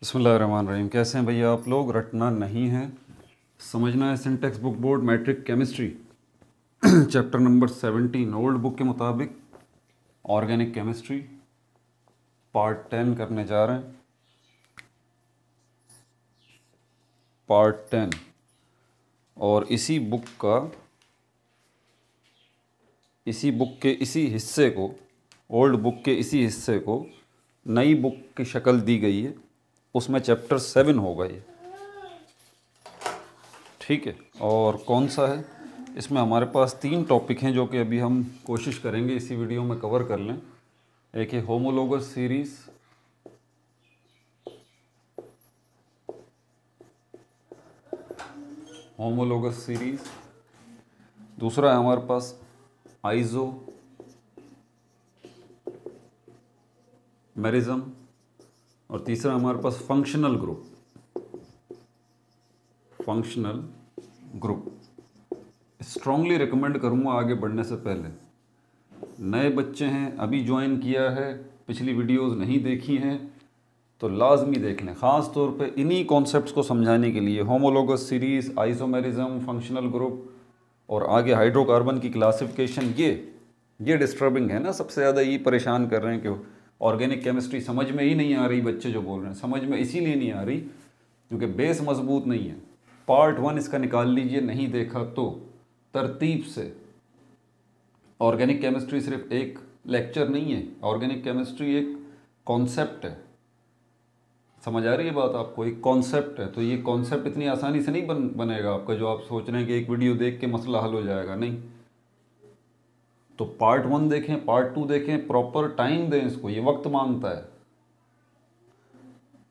बिस्मिल्लाहिर्रहमानिर्रहीम। कैसे हैं भैया आप लोग? रटना नहीं है, समझना है। Sindh text book board matric chemistry chapter number 17 old book के मुताबिक ऑर्गेनिक केमिस्ट्री पार्ट 10 करने जा रहे हैं। पार्ट 10 और इसी बुक के इसी हिस्से को, ओल्ड बुक के इसी हिस्से को नई बुक की शक्ल दी गई है। उसमें चैप्टर 7 होगा ये, ठीक है। और कौन सा है? इसमें हमारे पास 3 टॉपिक हैं जो कि अभी हम कोशिश करेंगे इसी वीडियो में कवर कर लें। एक है होमोलोगस सीरीज़, दूसरा है हमारे पास आइसोमेरिज्म, और तीसरा हमारे पास फंक्शनल ग्रुप। स्ट्रांगली रिकमेंड करूँगा आगे बढ़ने से पहले, नए बच्चे हैं, अभी ज्वाइन किया है, पिछली वीडियोस नहीं देखी हैं तो लाजमी देख लें, ख़ास तौर पे इन्हीं कॉन्सेप्ट्स को समझाने के लिए। Homologous series, isomerism, functional group और आगे हाइड्रोकार्बन की क्लासिफिकेशन। ये डिस्टर्बिंग है ना, सबसे ज़्यादा ये परेशान कर रहे हैं कि ऑर्गेनिक केमिस्ट्री समझ में ही नहीं आ रही। बच्चे जो बोल रहे हैं समझ में इसीलिए नहीं आ रही क्योंकि बेस मजबूत नहीं है। पार्ट 1 इसका निकाल लीजिए, नहीं देखा तो तरतीब से। ऑर्गेनिक केमिस्ट्री सिर्फ एक लेक्चर नहीं है, ऑर्गेनिक केमिस्ट्री एक कॉन्सेप्ट है। समझ आ रही है बात आपको? एक कॉन्सेप्ट है, तो ये कॉन्सेप्ट इतनी आसानी से नहीं बनेगा आपका जो आप सोच रहे हैं कि एक वीडियो देख के मसला हल हो जाएगा। नहीं, तो पार्ट 1 देखें, पार्ट 2 देखें, प्रॉपर टाइम दें इसको, ये वक्त मांगता है।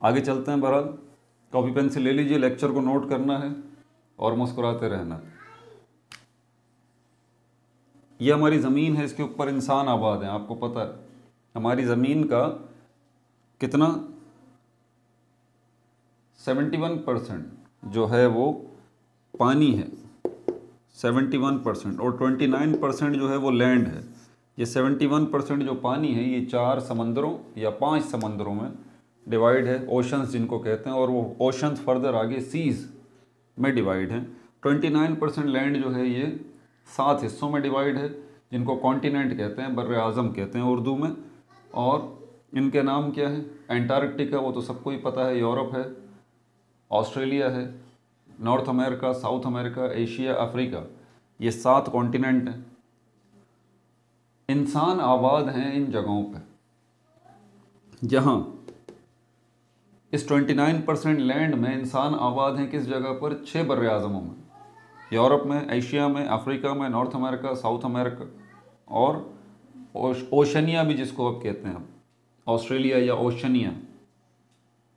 आगे चलते हैं। बहरहाल कॉपी पेंसिल ले लीजिए, लेक्चर को नोट करना है और मुस्कुराते रहना है। ये हमारी ज़मीन है, इसके ऊपर इंसान आबाद हैं। आपको पता है हमारी ज़मीन का कितना 71% जो है वो पानी है, 71%, और 29% जो है वो लैंड है। ये 71% जो पानी है ये 4 समंदरों या 5 समंदरों में डिवाइड है, ओशंस जिनको कहते हैं, और वो ओशंस फर्दर आगे सीज़ में डिवाइड हैं। 29% लैंड जो है ये 7 हिस्सों में डिवाइड है, जिनको कॉन्टिनेंट कहते हैं, बर्र आज़म कहते हैं उर्दू में। और इनके नाम क्या है? एंटार्कटिका, वो तो सबको ही पता है, यूरोप है, ऑस्ट्रेलिया है, north America, south America, Asia, Africa, ये 7 कॉन्टिनेंट हैं। इंसान आबाद हैं इन जगहों पे। जहाँ इस 29% लैंड में इंसान आबाद हैं किस जगह पर? 6 बर्र आज़मों में, यूरोप में, एशिया में, अफ्रीका में, नॉर्थ अमेरिका, साउथ अमेरिका और ओशनिया भी जिसको अब कहते हैं, ऑस्ट्रेलिया या ओशनिया,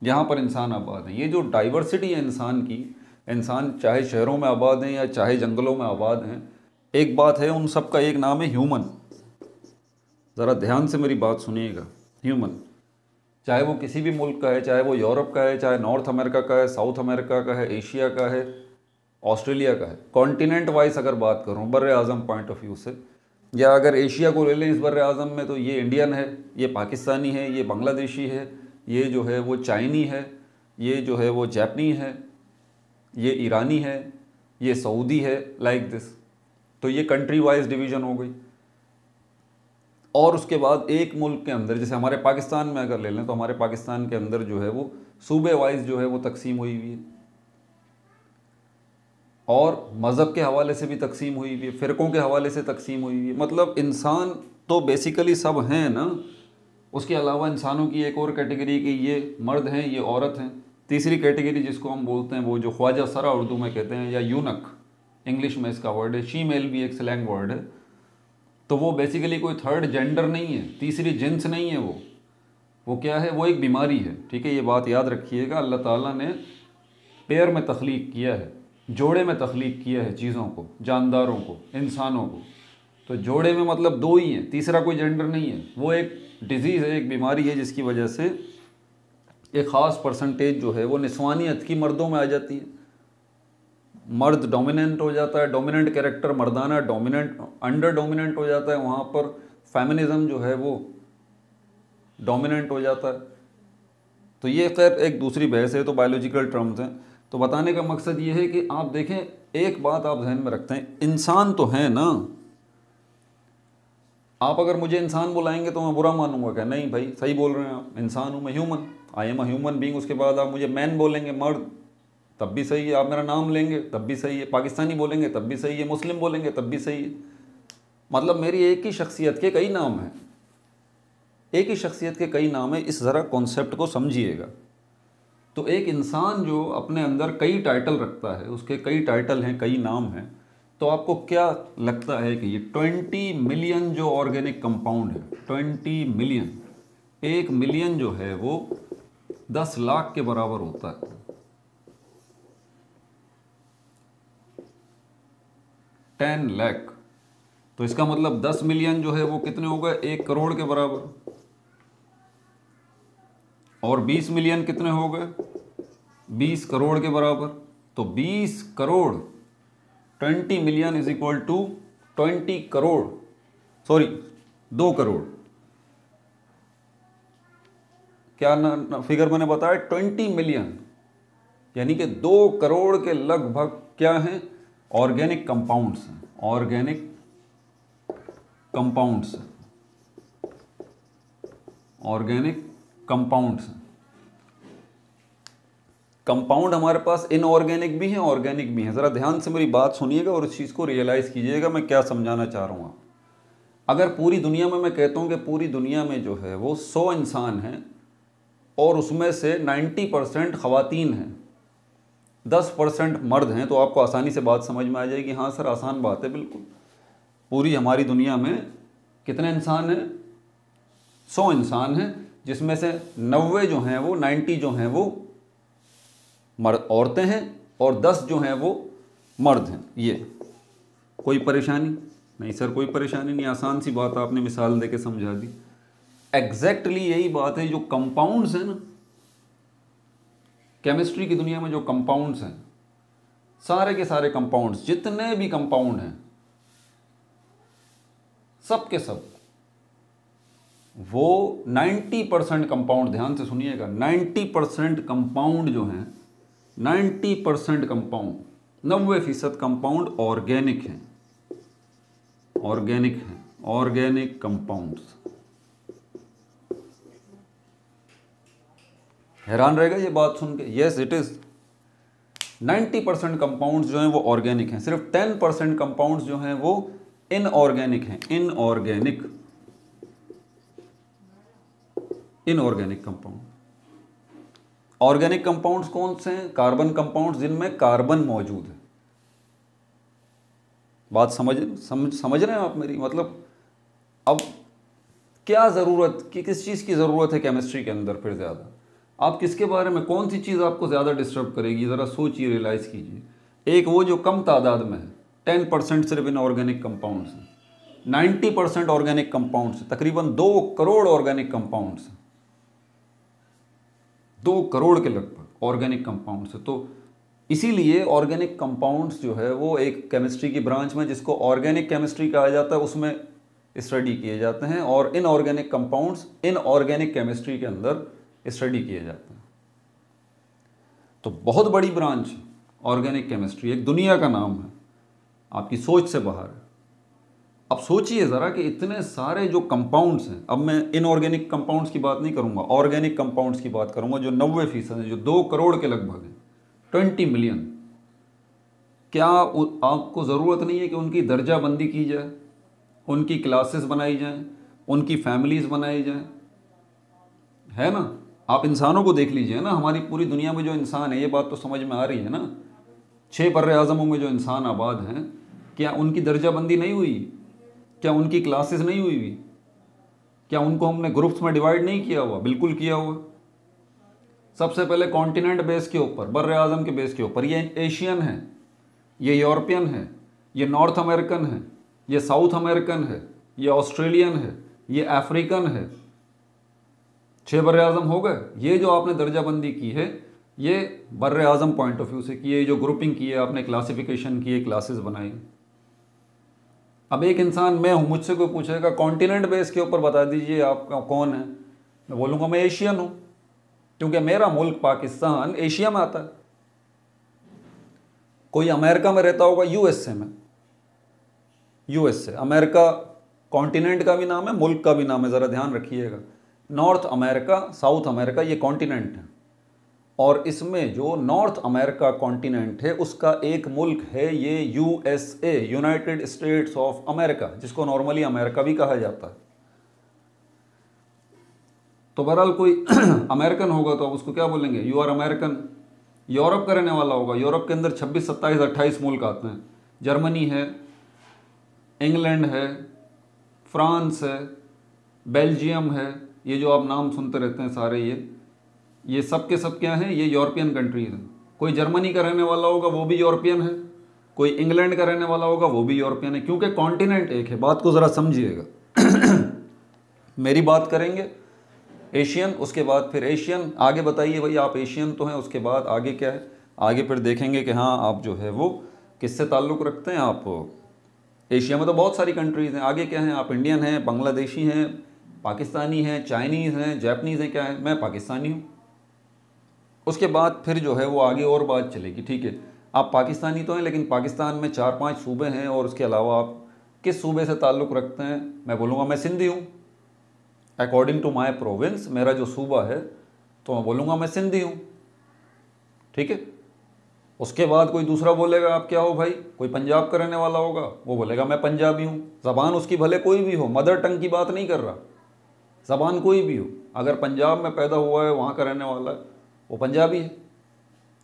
यहाँ पर इंसान आबाद हैं। ये जो डाइवर्सिटी है इंसान की, इंसान चाहे शहरों में आबाद हैं या चाहे जंगलों में आबाद हैं, एक बात है, उन सब का एक नाम है ह्यूमन। ज़रा ध्यान से मेरी बात सुनिएगा। ह्यूमन, चाहे वो किसी भी मुल्क का है, चाहे वो यूरोप का है, चाहे नॉर्थ अमेरिका का है, साउथ अमेरिका का है, एशिया का है, ऑस्ट्रेलिया का है। कॉन्टिनेंट वाइज अगर बात करूँ Burr Azam point of view से, या अगर एशिया को ले लें इस बर्र आज़म में, तो ये इंडियन है, ये पाकिस्तानी है, ये बांग्लादेशी है, ये जो है वो चाइनी है, ये जो है वो जापानी है, ये ईरानी है, ये सऊदी है, लाइक दिस। तो ये कंट्री वाइज डिवीज़न हो गई। और उसके बाद एक मुल्क के अंदर, जैसे हमारे पाकिस्तान में अगर ले लें, तो हमारे पाकिस्तान के अंदर जो है वो सूबे वाइज जो है वो तकसीम हुई हुई है, और मज़हब के हवाले से भी तकसीम हुई हुई है, फ़िरक़ों के हवाले से तकसीम हुई हुई है। मतलब इंसान तो बेसिकली सब हैं ना। उसके अलावा इंसानों की एक और कैटेगरी कि ये मर्द हैं, ये औरत हैं। तीसरी कैटेगरी जिसको हम बोलते हैं वो जो ख्वाजा सरा उर्दू में कहते हैं, या यूनक इंग्लिश में इसका वर्ड है, शीमेल भी एक स्लैंग वर्ड है। तो वो बेसिकली कोई थर्ड जेंडर नहीं है, तीसरी जिन्स नहीं है। वो क्या है? वो एक बीमारी है, ठीक है। ये बात याद रखिएगा, अल्लाह ताला ने पेयर में तख्लीक किया है, जोड़े में तख्लीक किया है चीज़ों को, जानदारों को, इंसानों को। तो जोड़े में मतलब 2 ही हैं, तीसरा कोई जेंडर नहीं है। वो एक डिज़ीज़ है, एक बीमारी है, जिसकी वजह से एक ख़ास परसेंटेज जो है वो निस्वानियत की मर्दों में आ जाती है। मर्द डोमिनेंट हो जाता है, डोमिनेंट कैरेक्टर मर्दाना, डोमिनेंट अंडर डोमिनेंट हो जाता है, वहाँ पर फेमिनिज़म जो है वो डोमिनेंट हो जाता है। तो ये खैर एक दूसरी बहस है, तो बायोलॉजिकल टर्म्स हैं। तो बताने का मकसद ये है कि आप देखें, एक बात आप ध्यान में रखते हैं, इंसान तो है ना। आप अगर मुझे इंसान बुलाएंगे तो मैं बुरा मानूंगा क्या? नहीं भाई, सही बोल रहे हैं आप, इंसान हूँ मैं, human, I am a human being. उसके बाद आप मुझे मैन बोलेंगे, मर्द, तब भी सही है। आप मेरा नाम लेंगे तब भी सही है। पाकिस्तानी बोलेंगे तब भी सही है। मुस्लिम बोलेंगे तब भी सही है। मतलब मेरी एक ही शख्सियत के कई नाम हैं, एक ही शख्सियत के कई नाम हैं। इस ज़रा कॉन्सेप्ट को समझिएगा। तो एक इंसान जो अपने अंदर कई टाइटल रखता है, उसके कई टाइटल हैं, कई नाम हैं, तो आपको क्या लगता है कि ये 20 मिलियन जो ऑर्गेनिक कंपाउंड है, 20 मिलियन, 1 मिलियन जो है वो 10 लाख के बराबर होता है। 10 लाख, तो इसका मतलब 10 मिलियन जो है वो कितने हो गए? 1 करोड़ के बराबर। और 20 मिलियन कितने हो गए? 20 करोड़ के बराबर। तो 20 crore, 20 million is equal to 20 crore, sorry 2 crore. क्या फिगर मैंने बताया? 20 मिलियन, यानी कि 2 करोड़ के लगभग क्या हैं? ऑर्गेनिक कंपाउंड्स हैं, organic compounds, organic compounds. Compound हमारे पास इनऑर्गेनिक भी हैं, ऑर्गेनिक भी हैं। ज़रा ध्यान से मेरी बात सुनिएगा और इस चीज़ को रियलाइज़ कीजिएगा मैं क्या समझाना चाह रहा हूँ। अगर पूरी दुनिया में, मैं कहता हूँ कि पूरी दुनिया में जो है वो 100 इंसान हैं और उसमें से 90% ख़वातीन हैं, 10% मर्द हैं, तो आपको आसानी से बात समझ में आ जाएगी। हाँ सर, आसान बात है, बिल्कुल। पूरी हमारी दुनिया में कितने इंसान हैं? 100 इंसान हैं, जिसमें से 90 जो हैं वो, 90 जो हैं वो मर्द, औरतें हैं, और 10 जो हैं वो मर्द हैं। ये कोई परेशानी नहीं सर? कोई परेशानी नहीं, आसान सी बात आपने मिसाल देके समझा दी। एग्जैक्टली यही बात है। जो कंपाउंड्स हैं ना, केमिस्ट्री की दुनिया में जो कंपाउंड्स हैं, सारे के सारे कंपाउंड्स, जितने भी कंपाउंड हैं, सब के सब वो 90% कंपाउंड, ध्यान से सुनिएगा, 90% कंपाउंड जो हैं, 90% कंपाउंड, 90% कंपाउंड ऑर्गेनिक हैं, ऑर्गेनिक हैं, ऑर्गेनिक कंपाउंड्स। हैरान रहेगा ये बात सुन के? Yes it is. 90% कंपाउंड्स जो हैं वो ऑर्गेनिक हैं, सिर्फ 10% कंपाउंड्स जो हैं वो इनऑर्गेनिक हैं, inorganic, inorganic compound. Organic compounds कौन से हैं? कार्बन कंपाउंड्स, जिनमें कार्बन मौजूद है। बात समझ रहे हैं आप मेरी? मतलब अब क्या ज़रूरत कि किस चीज़ की ज़रूरत है केमिस्ट्री के अंदर? फिर ज़्यादा आप किसके बारे में, कौन सी चीज़ आपको ज़्यादा डिस्टर्ब करेगी? ज़रा सोचिए, रियलाइज़ कीजिए। एक वो जो कम तादाद में है, 10% सिर्फ इनऑर्गेनिक कंपाउंड्स हैं, 90% ऑर्गेनिक कंपाउंड्स, तकरीबन 2 करोड़ ऑर्गेनिक कंपाउंड्स, 2 करोड़ के लगभग ऑर्गेनिक कंपाउंड्स है। तो इसीलिए ऑर्गेनिक कंपाउंड्स जो है वो एक केमिस्ट्री की ब्रांच में, जिसको ऑर्गेनिक केमिस्ट्री कहा जाता है, उसमें स्टडी किए जाते हैं। और इनऑर्गेनिक कंपाउंड्स इनऑर्गेनिक केमिस्ट्री के अंदर स्टडी किए जाते हैं। तो बहुत बड़ी ब्रांच ऑर्गेनिक केमिस्ट्री, एक दुनिया का नाम है, आपकी सोच से बाहर है। अब सोचिए ज़रा कि इतने सारे जो कंपाउंड्स हैं, अब मैं इनऑर्गेनिक कंपाउंड्स की बात नहीं करूँगा, ऑर्गेनिक कंपाउंड्स की बात करूँगा, जो 90% हैं, जो 2 करोड़ के लगभग हैं, 20 मिलियन। क्या आपको ज़रूरत नहीं है कि उनकी दर्जाबंदी की जाए, उनकी क्लासेस बनाई जाएं, उनकी फैमिलीज़ बनाई जाएं? है ना? आप इंसानों को देख लीजिए ना, हमारी पूरी दुनिया में जो इंसान है, ये बात तो समझ में आ रही है ना, 6 बर्रे आज़मों में जो इंसान आबाद हैं, क्या उनकी दर्जाबंदी नहीं हुई? क्या उनकी क्लासेस नहीं हुई हुई? क्या उनको हमने ग्रुप्स में डिवाइड नहीं किया हुआ? बिल्कुल किया हुआ। सबसे पहले कॉन्टिनेंट बेस के ऊपर, बर्रे आज़म के बेस के ऊपर, ये एशियन है, ये यूरोपियन है, ये नॉर्थ अमेरिकन है, ये साउथ अमेरिकन है, ये ऑस्ट्रेलियन है, ये अफ्रीकन है। 6 बर्रे आज़म हो गए। ये जो आपने दर्जाबंदी की है, ये बर्रे आज़म पॉइंट ऑफ व्यू से की है, जो ग्रुपिंग की है आपने, क्लासिफिकेशन की है, क्लासेस बनाई। अब एक इंसान मैं हूँ, मुझसे कोई पूछेगा कॉन्टिनेंट बेस के ऊपर बता दीजिए आप कौन है, मैं बोलूँगा मैं एशियन हूँ। क्योंकि मेरा मुल्क पाकिस्तान एशिया में आता है। कोई अमेरिका में रहता होगा, यूएसए में, यूएसए, अमेरिका कॉन्टिनेंट का भी नाम है, मुल्क का भी नाम है, ज़रा ध्यान रखिएगा। नॉर्थ अमेरिका, साउथ अमेरिका, ये कॉन्टिनेंट है, और इसमें जो नॉर्थ अमेरिका कॉन्टिनेंट है उसका एक मुल्क है ये USA, United states of America, जिसको नॉर्मली अमेरिका भी कहा जाता है। तो बहरहाल कोई अमेरिकन होगा तो आप उसको क्या बोलेंगे, यू आर अमेरिकन। यूरोप का रहने वाला होगा, यूरोप के अंदर 26, 27, 28 मुल्क आते हैं। जर्मनी है, इंग्लैंड है, फ्रांस है, बेल्जियम है, ये जो आप नाम सुनते रहते हैं सारे, ये सब के सब क्या हैं, ये यूरोपियन कंट्रीज हैं। कोई जर्मनी का रहने वाला होगा वो भी यूरोपियन है, कोई इंग्लैंड का रहने वाला होगा वो भी यूरोपियन है, क्योंकि कॉन्टिनेंट एक है। बात को ज़रा समझिएगा। मेरी बात करेंगे एशियन, उसके बाद फिर एशियन, आगे बताइए भाई आप एशियन तो हैं, उसके बाद आगे क्या है, आगे फिर देखेंगे कि हाँ आप जो है वो किससे ताल्लुक़ रखते हैं। आप एशिया में तो बहुत सारी कंट्रीज़ हैं, आगे क्या हैं, आप इंडियन हैं, बांग्लादेशी हैं, पाकिस्तानी हैं, चाइनीज़ हैं, जापानीज़ हैं, क्या है, मैं पाकिस्तानी हूँ। उसके बाद फिर जो है वो आगे और बात चलेगी, ठीक है, आप पाकिस्तानी तो हैं लेकिन पाकिस्तान में 4-5 सूबे हैं, और उसके अलावा आप किस सूबे से ताल्लुक़ रखते हैं। मैं बोलूँगा मैं सिंधी हूँ, अकॉर्डिंग टू माई प्रोविंस, मेरा जो सूबा है, तो मैं बोलूँगा मैं सिंधी हूँ, ठीक है। उसके बाद कोई दूसरा बोलेगा आप क्या हो भाई, कोई पंजाब का रहने वाला होगा, वो बोलेगा मैं पंजाबी हूँ। ज़बान उसकी भले कोई भी हो, मदर टंग की बात नहीं कर रहा, ज़बान कोई भी हो, अगर पंजाब में पैदा हुआ है, वहाँ का रहने वाला है, वो पंजाबी है।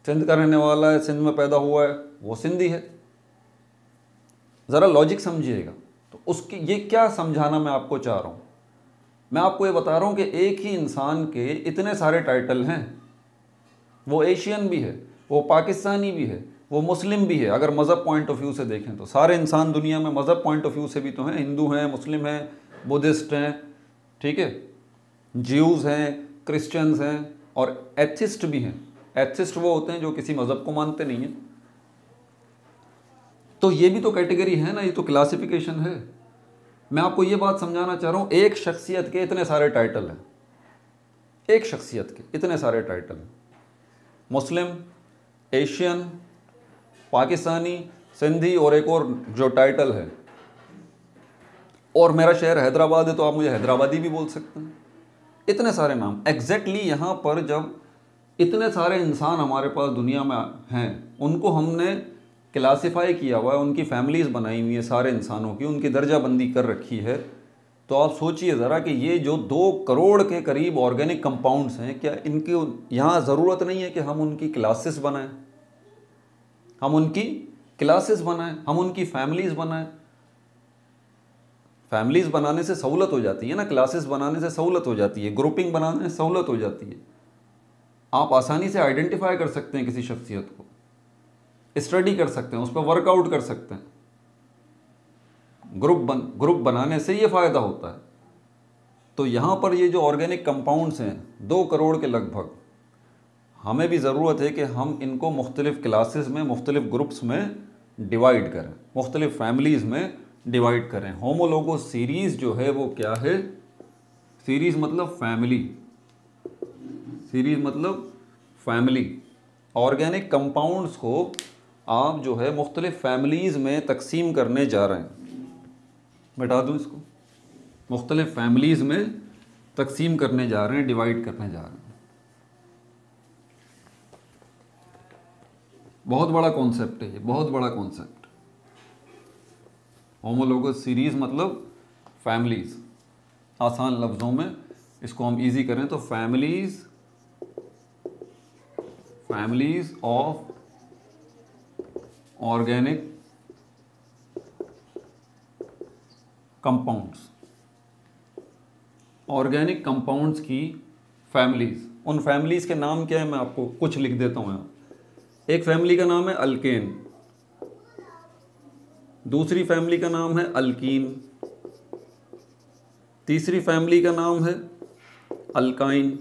सिंध का रहने वाला है, सिंध में पैदा हुआ है, वो सिंधी है। ज़रा लॉजिक समझिएगा। तो उसकी ये क्या समझाना मैं आपको चाह रहा हूँ, मैं आपको ये बता रहा हूँ कि एक ही इंसान के इतने सारे टाइटल हैं। वो एशियन भी है, वो पाकिस्तानी भी है, वो मुस्लिम भी है। अगर मज़हब पॉइंट ऑफ व्यू से देखें तो सारे इंसान दुनिया में मज़हब पॉइंट ऑफ व्यू से भी तो हैं, हिंदू हैं, मुस्लिम हैं, बुद्धिस्ट हैं, ठीक है, ज्यूज़ हैं, क्रिश्चियंस हैं, और एथिस्ट भी हैं। एथिस्ट वो होते हैं जो किसी मज़हब को मानते नहीं हैं। तो ये भी तो कैटेगरी है ना, ये तो क्लासिफिकेशन है। मैं आपको ये बात समझाना चाह रहा हूँ, एक शख्सियत के इतने सारे टाइटल हैं, एक शख्सियत के इतने सारे टाइटल हैं, मुस्लिम, एशियन, पाकिस्तानी, सिंधी, और एक और जो टाइटल है, और मेरा शहर हैदराबाद है तो आप मुझे हैदराबादी भी बोल सकते हैं। इतने सारे नाम एग्जैक्टली यहाँ पर जब इतने सारे इंसान हमारे पास दुनिया में हैं, उनको हमने क्लासिफाई किया हुआ है, उनकी फैमिलीज़ बनाई हुई है सारे इंसानों की, उनकी दर्जाबंदी कर रखी है। तो आप सोचिए ज़रा कि ये जो 2 करोड़ के करीब ऑर्गेनिक कंपाउंड्स हैं, क्या इनकी यहाँ ज़रूरत नहीं है कि हम उनकी क्लासेस बनाएं, हम उनकी क्लासेस बनाएं, हम उनकी फैमिलीज़ बनाएं। फैमिलीज़ बनाने से सहूलत हो जाती है ना, क्लासेस बनाने से सहूलत हो जाती है, ग्रुपिंग बनाने से सहूलत हो जाती है। आप आसानी से आइडेंटिफाई कर सकते हैं किसी शख्सियत को, स्टडी कर सकते हैं, उस पर वर्कआउट कर सकते हैं। ग्रुप बनाने से ये फ़ायदा होता है। तो यहाँ पर ये जो ऑर्गेनिक कंपाउंड्स हैं 2 करोड़ के लगभग, हमें भी ज़रूरत है कि हम इनको मुख्तलिफ़ क्लासेस में, मुख्तलिफ़ ग्रुप्स में डिवाइड करें, मुख्तलिफ़ फैमिलीज़ में डिवाइड करें। होमोलोगस सीरीज़ जो है वो क्या है, सीरीज़ मतलब फैमिली, सीरीज़ मतलब फैमिली। ऑर्गेनिक कंपाउंड्स को आप जो है मुख्तलिफ़ फैमिलीज़ में तकसीम करने जा रहे हैं। बैठा दूँ इसको, मुख्तलिफ़ फैमिलीज़ में तकसीम करने जा रहे हैं, डिवाइड करने जा रहे हैं। बहुत बड़ा कॉन्सेप्ट है ये, बहुत बड़ा कॉन्सेप्ट। होमोलोगस सीरीज़ मतलब फैमिलीज़। आसान लफ्ज़ों में इसको हम इजी करें तो families of organic compounds, organic compounds की फैमिलीज़। उन फैमिलीज़ के नाम क्या है मैं आपको कुछ लिख देता हूँ यहाँ। एक फैमिली का नाम है अल्केन, दूसरी फैमिली का नाम है अल्कीन, तीसरी फैमिली का नाम है अल्काइन,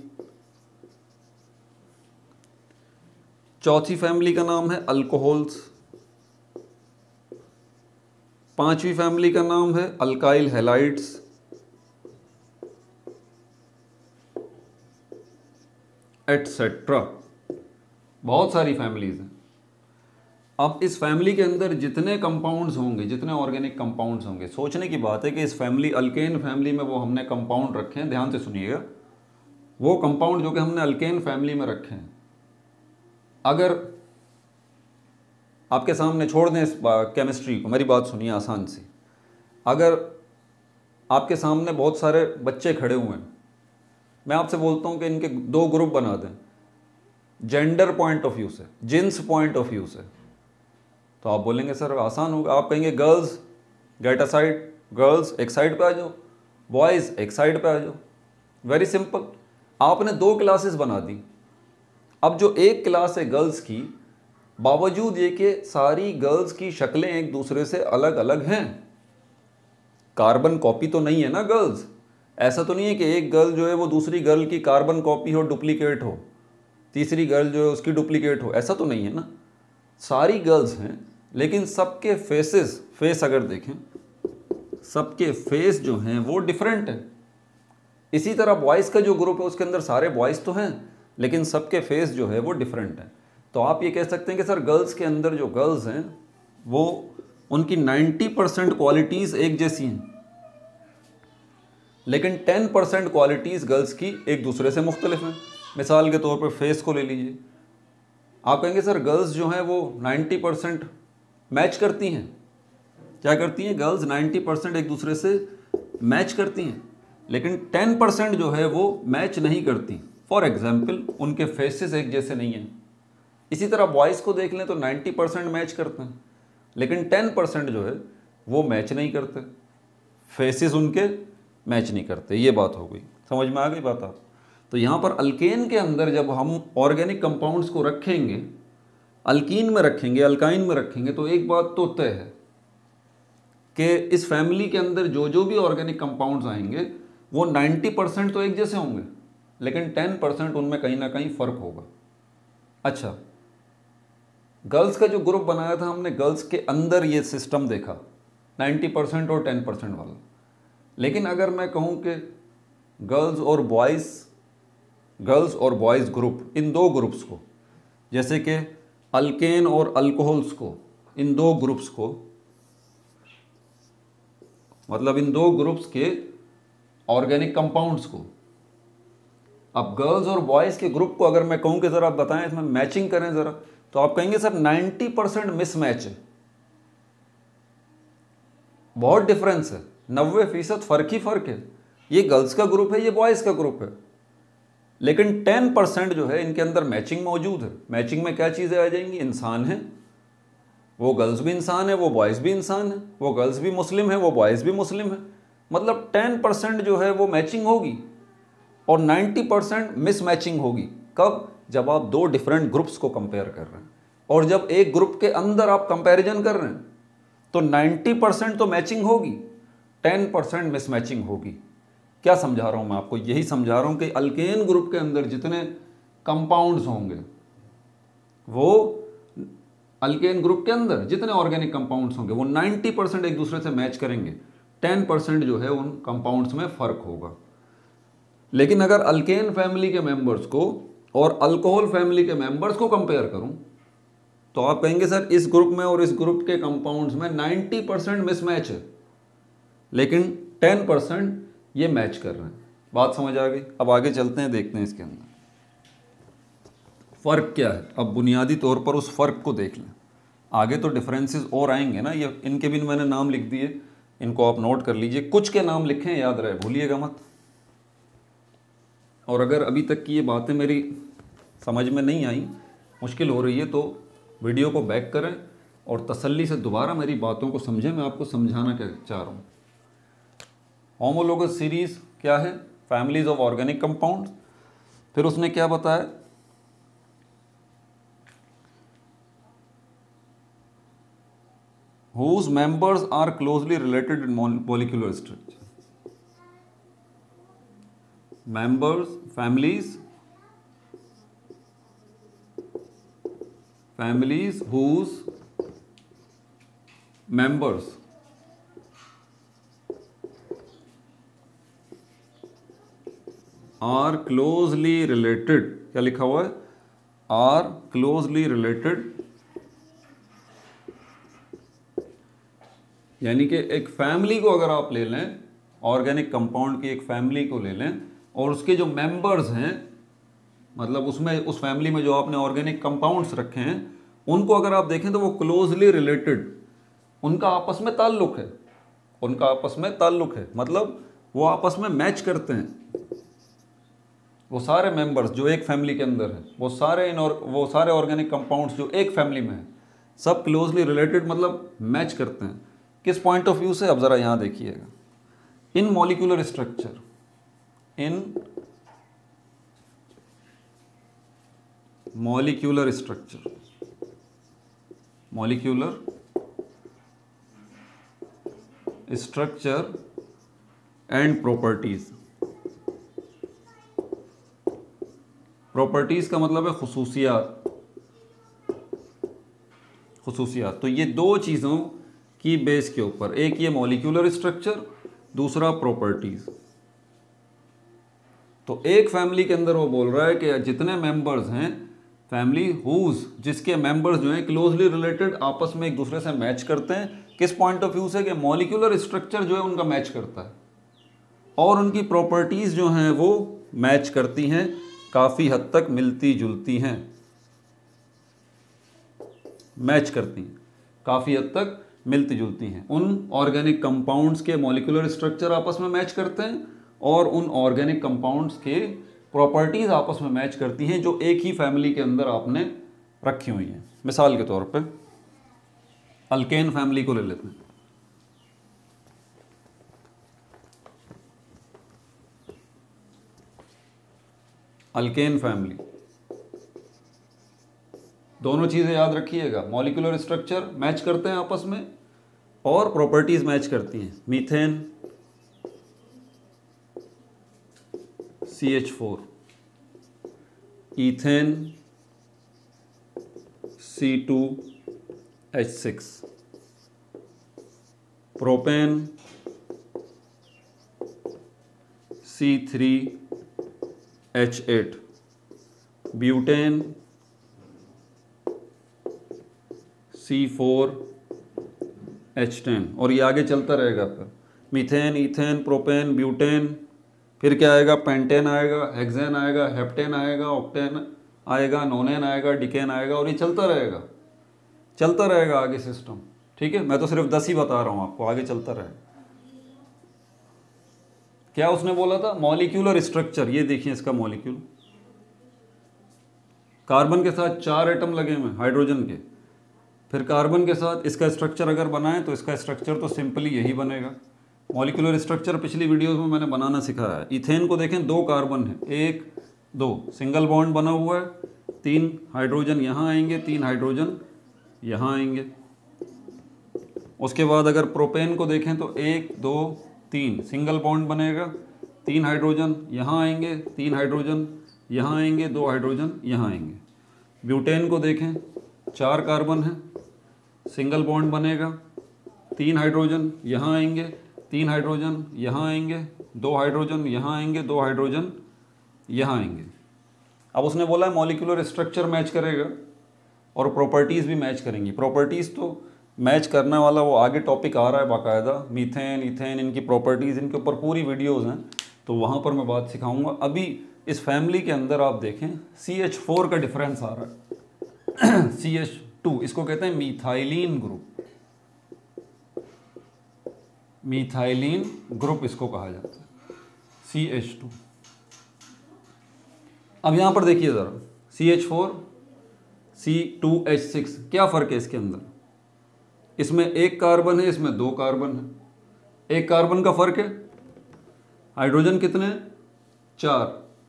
चौथी फैमिली का नाम है अल्कोहल्स, पांचवी फैमिली का नाम है अल्काइल हैलाइड्स, एटसेट्रा, बहुत सारी फैमिलीज हैं। अब इस फैमिली के अंदर जितने कंपाउंड्स होंगे, जितने ऑर्गेनिक कंपाउंड्स होंगे, सोचने की बात है कि इस फैमिली अल्केन फैमिली में वो हमने कंपाउंड रखे हैं, ध्यान से सुनिएगा, वो कंपाउंड जो कि हमने अल्केन फैमिली में रखे हैं, अगर आपके सामने छोड़ दें इस केमिस्ट्री को, मेरी बात सुनिए आसान सी, अगर आपके सामने बहुत सारे बच्चे खड़े हुए हैं, मैं आपसे बोलता हूं कि इनके दो ग्रुप बना दें जेंडर पॉइंट ऑफ व्यू से, जिन्स पॉइंट ऑफ व्यू से, तो आप बोलेंगे सर आसान होगा। आप कहेंगे girls get a side, girls एक साइड पे आ जाओ, बॉयज़ एक साइड पे आ जाओ, वेरी सिंपल। आपने दो क्लासेस बना दी। अब जो एक क्लास है गर्ल्स की, बावजूद ये कि सारी गर्ल्स की शक्लें एक दूसरे से अलग अलग हैं, कार्बन कॉपी तो नहीं है ना गर्ल्स, ऐसा तो नहीं है कि एक गर्ल जो है वो दूसरी गर्ल की कार्बन कॉपी हो, डुप्लीकेट हो, तीसरी गर्ल जो है उसकी डुप्लीकेट हो, ऐसा तो नहीं है ना, सारी गर्ल्स हैं, लेकिन सबके फेस अगर देखें, सबके फेस जो हैं वो डिफरेंट है। इसी तरह बॉयज़ का जो ग्रुप है उसके अंदर सारे बॉयज़ तो हैं, लेकिन सबके फेस जो है वो डिफरेंट है। तो आप ये कह सकते हैं कि सर गर्ल्स के अंदर जो गर्ल्स हैं वो उनकी 90% क्वालिटीज़ एक जैसी हैं, लेकिन 10% क्वालिटीज़ गर्ल्स की एक दूसरे से मुख्तलिफ हैं। मिसाल के तौर पर फेस को ले लीजिए, आप कहेंगे सर गर्ल्स जो हैं वो 90% मैच करती हैं, क्या करती हैं गर्ल्स, 90% एक दूसरे से मैच करती हैं, लेकिन 10% जो है वो मैच नहीं करती। फॉर एग्जाम्पल उनके फेसेस एक जैसे नहीं हैं। इसी तरह बॉयज़ को देख लें तो 90% मैच करते हैं, लेकिन 10% जो है वो मैच नहीं करते, फेसेस उनके मैच नहीं करते। ये बात हो गई, समझ में आ गई बात आप। तो यहाँ पर अल्केन के अंदर जब हम ऑर्गेनिक कंपाउंड्स को रखेंगे, अल्कीन में रखेंगे, अल्काइन में रखेंगे, तो एक बात तो तय है कि इस फैमिली के अंदर जो जो भी ऑर्गेनिक कंपाउंड्स आएंगे वो 90% तो एक जैसे होंगे, लेकिन 10% उनमें कहीं ना कहीं फ़र्क होगा। अच्छा, गर्ल्स का जो ग्रुप बनाया था हमने, गर्ल्स के अंदर ये सिस्टम देखा 90% और 10% वाला, लेकिन अगर मैं कहूँ कि गर्ल्स और बॉयज़ ग्रुप, इन दो ग्रुप्स को, जैसे कि अल्केन और अल्कोहल्स को, इन दो ग्रुप्स को, मतलब इन दो ग्रुप्स के ऑर्गेनिक कंपाउंड्स को, अब गर्ल्स और बॉयज़ के ग्रुप को अगर मैं कहूँ कि ज़रा बताएं इसमें मैचिंग करें ज़रा, तो आप कहेंगे सर 90% मिसमैच है, बहुत डिफरेंस है, 90% फ़र्क ही फ़र्क है। ये गर्ल्स का ग्रुप है, ये बॉयज़ का ग्रुप है, लेकिन 10% जो है इनके अंदर मैचिंग मौजूद है। मैचिंग में क्या चीज़ें आ जाएंगी, इंसान है, वो गर्ल्स भी इंसान है, वो बॉयज़ भी इंसान है, वो गर्ल्स भी मुस्लिम है, वो बॉयज़ भी मुस्लिम है, मतलब 10% जो है वो मैचिंग होगी और 90% मिसमैचिंग होगी। कब, जब आप दो डिफरेंट ग्रुप्स को कंपेयर कर रहे हैं, और जब एक ग्रुप के अंदर आप कंपैरिजन कर रहे हैं तो 90% तो मैचिंग होगी, 10% मिसमैचिंग होगी। क्या समझा रहा हूँ मैं आपको, यही समझा रहा हूँ कि अल्केन ग्रुप के अंदर जितने कंपाउंड्स होंगे, वो अल्केन ग्रुप के अंदर जितने ऑर्गेनिक कंपाउंड्स होंगे वो 90% एक दूसरे से मैच करेंगे, 10% जो है उन कंपाउंड्स में फ़र्क होगा। लेकिन अगर अल्केन फैमिली के मेंबर्स को और अल्कोहल फैमिली के मेंबर्स को कंपेयर करूं, तो आप कहेंगे सर इस ग्रुप में और इस ग्रुप के कंपाउंड्स में 90% मिसमैच है, लेकिन 10% ये मैच कर रहे हैं। बात समझ आ गई। अब आगे चलते हैं, देखते हैं इसके अंदर फ़र्क क्या है। अब बुनियादी तौर पर उस फ़र्क को देख लें, आगे तो डिफरेंसेस और आएंगे ना, ये इनके भी मैंने नाम लिख दिए, इनको आप नोट कर लीजिए, कुछ के नाम लिखें, याद रहे, भूलिएगा मत। और अगर अभी तक की ये बातें मेरी समझ में नहीं आई, मुश्किल हो रही है, तो वीडियो को बैक करें और तसल्ली से दोबारा मेरी बातों को समझें। मैं आपको समझाना क्या चाह रहा हूँ। होमोलोगस सीरीज़ क्या है, फैमिलीज ऑफ ऑर्गेनिक कंपाउंड्स। फिर उसने क्या बताया, whose members are closely related in molecular structure. Members, families whose members are closely related, क्या लिखा हुआ है, आर क्लोजली रिलेटेड, यानी कि एक फैमिली को अगर आप ले लें, ऑर्गेनिक कंपाउंड की एक फैमिली को ले लें और उसके जो मेंबर्स हैं, मतलब उसमें उस फैमिली में जो आपने ऑर्गेनिक कंपाउंड्स रखे हैं उनको अगर आप देखें तो वो क्लोजली रिलेटेड, उनका आपस में ताल्लुक है, उनका आपस में ताल्लुक है, मतलब वो आपस में मैच करते हैं। वो सारे मेंबर्स जो एक फैमिली के अंदर है, वो सारे ऑर्गेनिक कंपाउंड्स जो एक फैमिली में है, सब क्लोजली रिलेटेड मतलब मैच करते हैं। किस पॉइंट ऑफ व्यू से, अब ज़रा यहाँ देखिएगा, in molecular structure, in molecular structure, molecular structure and properties. Properties का मतलब है खुसूसियात, खुसूसियात। तो ये दो चीज़ों की बेस के ऊपर, एक ये मॉलिक्यूलर स्ट्रक्चर, दूसरा प्रॉपर्टीज। तो एक फैमिली के अंदर वो बोल रहा है कि जितने मेंबर्स हैं फैमिली हुज, जिसके मेंबर्स जो हैं क्लोजली रिलेटेड, आपस में एक दूसरे से मैच करते हैं। किस पॉइंट ऑफ व्यू से, कि मॉलिक्यूलर स्ट्रक्चर जो है उनका मैच करता है और उनकी प्रॉपर्टीज जो हैं वो मैच करती हैं, काफ़ी हद तक मिलती जुलती हैं, मैच करती हैं, काफ़ी हद तक मिलती जुलती हैं। उन ऑर्गेनिक कंपाउंड्स के मॉलिक्यूलर स्ट्रक्चर आपस में मैच करते हैं और उन ऑर्गेनिक कंपाउंड्स के प्रॉपर्टीज़ आपस में मैच करती हैं जो एक ही फैमिली के अंदर आपने रखी हुई हैं। मिसाल के तौर पे अल्केन फैमिली को ले लेते हैं। अल्केन फैमिली, दोनों चीज़ें याद रखिएगा, मॉलिक्यूलर स्ट्रक्चर मैच करते हैं आपस में और प्रॉपर्टीज मैच करती हैं। Methane CH4, ethane C2H6, propane C3H8, butane C4H10, और ये आगे चलता रहेगा। फिर मीथेन, ईथेन, प्रोपेन, ब्यूटेन, फिर क्या आएगा, पेंटेन आएगा, हेक्सेन आएगा, हेप्टेन आएगा, ऑक्टेन आएगा, नोनेन आएगा, डिकेन आएगा, और ये चलता रहेगा, चलता रहेगा आगे सिस्टम। ठीक है, मैं तो सिर्फ 10 ही बता रहा हूँ आपको, आगे चलता रहेगा। क्या उसने बोला था, मॉलिक्यूलर स्ट्रक्चर, ये देखिए इसका मॉलिक्यूल, कार्बन के साथ 4 एटम लगे हुए हाइड्रोजन के, फिर कार्बन के साथ इसका स्ट्रक्चर अगर बनाएं तो इसका स्ट्रक्चर तो सिंपली यही बनेगा। मॉलिक्यूलर स्ट्रक्चर पिछली वीडियोस में मैंने बनाना सिखाया है। इथेन को देखें, 2 कार्बन है, 1 2 सिंगल बॉन्ड बना हुआ है, 3 हाइड्रोजन यहाँ आएंगे, 3 हाइड्रोजन यहाँ आएंगे। उसके बाद अगर प्रोपेन को देखें तो 1 2 3 सिंगल बॉन्ड बनेगा, 3 हाइड्रोजन यहाँ आएंगे, 3 हाइड्रोजन यहाँ आएंगे, 2 हाइड्रोजन यहाँ आएंगे। ब्यूटेन को देखें, 4 कार्बन है, सिंगल बॉन्ड बनेगा, 3 हाइड्रोजन यहाँ आएंगे, 3 हाइड्रोजन यहाँ आएंगे, 2 हाइड्रोजन यहाँ आएंगे, 2 हाइड्रोजन यहाँ आएंगे। अब उसने बोला है मॉलिक्यूलर स्ट्रक्चर मैच करेगा और प्रॉपर्टीज़ भी मैच करेंगी। प्रॉपर्टीज़ तो मैच करने वाला वो आगे टॉपिक आ रहा है बाकायदा, मीथेन इथेन, इनकी प्रॉपर्टीज़, इनके ऊपर पूरी वीडियोज़ हैं, तो वहाँ पर मैं बात सिखाऊंगा। अभी इस फैमिली के अंदर आप देखें CH4 का डिफरेंस आ रहा है CH2, इसको कहते हैं मीथाइलिन ग्रुप, मीथाइलिन ग्रुप इसको कहा जाता है, CH2। अब यहाँ पर देखिए ज़रा, CH4 C2H6, क्या फ़र्क है इसके अंदर? इसमें 1 कार्बन है, इसमें 2 कार्बन है। 1 कार्बन का फ़र्क है, हाइड्रोजन कितने हैं? 4,